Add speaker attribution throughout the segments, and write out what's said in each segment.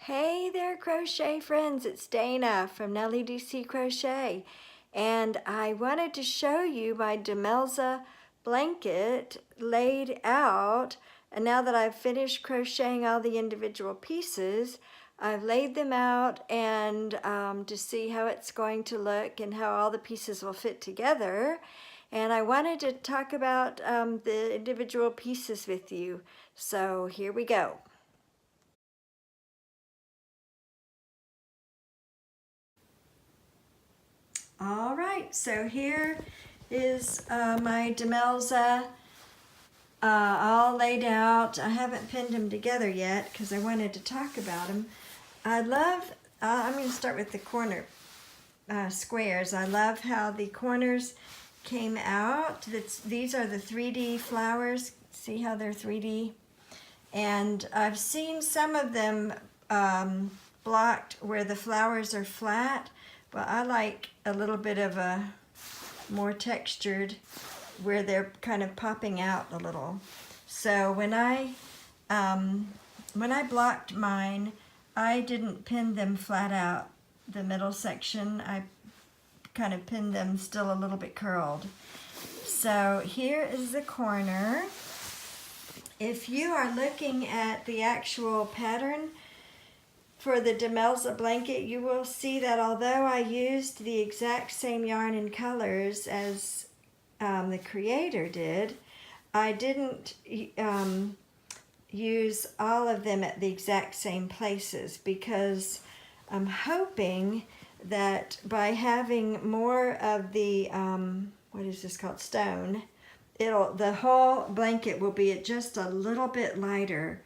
Speaker 1: Hey there, crochet friends, it's Dayna from Nellie DeeCee Crochet, and I wanted to show you my Demelza blanket laid out. And now that I've finished crocheting all the individual pieces, I've laid them out and to see how it's going to look and how all the pieces will fit together. And I wanted to talk about the individual pieces with you. So here we go. All right, so here is my Demelza all laid out. I haven't pinned them together yet because I wanted to talk about them. I love, I'm going to start with the corner squares. I love how the corners came out. These are the 3D flowers. See how they're 3D? And I've seen some of them blocked where the flowers are flat. But I like a little bit of a more textured where they're kind of popping out a little. So when I blocked mine, I didn't pin them flat out. The middle section, I kind of pinned them still a little bit curled. So here is the corner. If you are looking at the actual pattern for the Demelza blanket, you will see that although I used the exact same yarn and colors as the creator did, I didn't use all of them at the exact same places because I'm hoping that by having more of the, what is this called, stone, the whole blanket will be just a little bit lighter.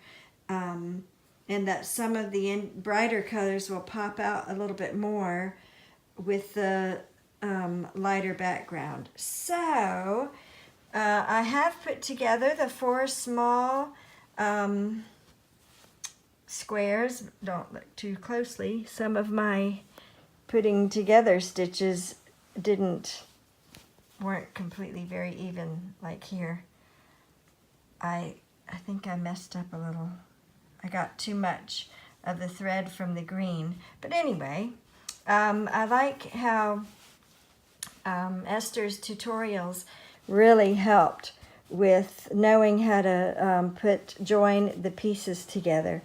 Speaker 1: And that some of the brighter colors will pop out a little bit more with the lighter background. So I have put together the 4 small squares. Don't look too closely. Some of my putting together stitches weren't completely very even, like here. I think I messed up a little. I got too much of the thread from the green. But anyway, I like how Esther's tutorials really helped with knowing how to join the pieces together.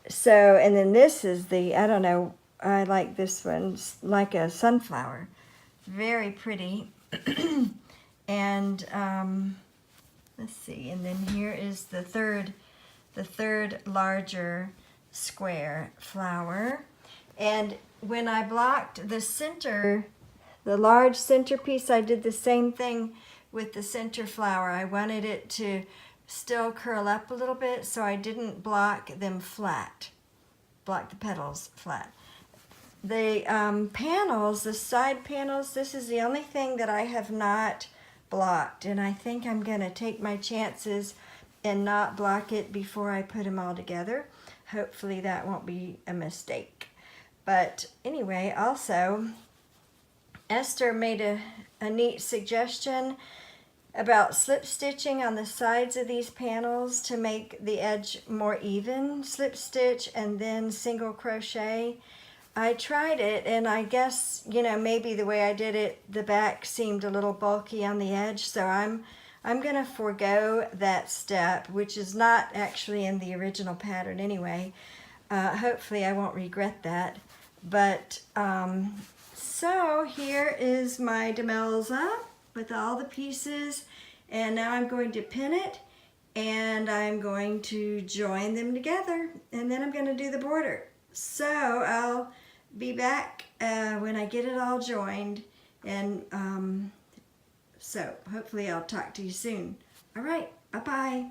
Speaker 1: So, and then this is the, I don't know, I like this one. It's like a sunflower. Very pretty. And let's see, and then here is the third larger square flower. And when I blocked the center, the large centerpiece, I did the same thing with the center flower. I wanted it to still curl up a little bit, so I didn't block them flat, block the petals flat. The panels, the side panels, this is the only thing that I have not blocked, and I think I'm going to take my chances and not block it before I put them all together. Hopefully that won't be a mistake. But anyway, also, Esther made a neat suggestion about slip stitching on the sides of these panels to make the edge more even. Slip stitch and then single crochet. I tried it, and I guess, you know, maybe the way I did it, the back seemed a little bulky on the edge, so I'm going to forego that step, which is not actually in the original pattern anyway. Hopefully I won't regret that. But so here is my Demelza with all the pieces, and now I'm going to pin it, and I'm going to join them together, and then I'm going to do the border. So I'll be back when I get it all joined, and so hopefully I'll talk to you soon. All right, bye-bye.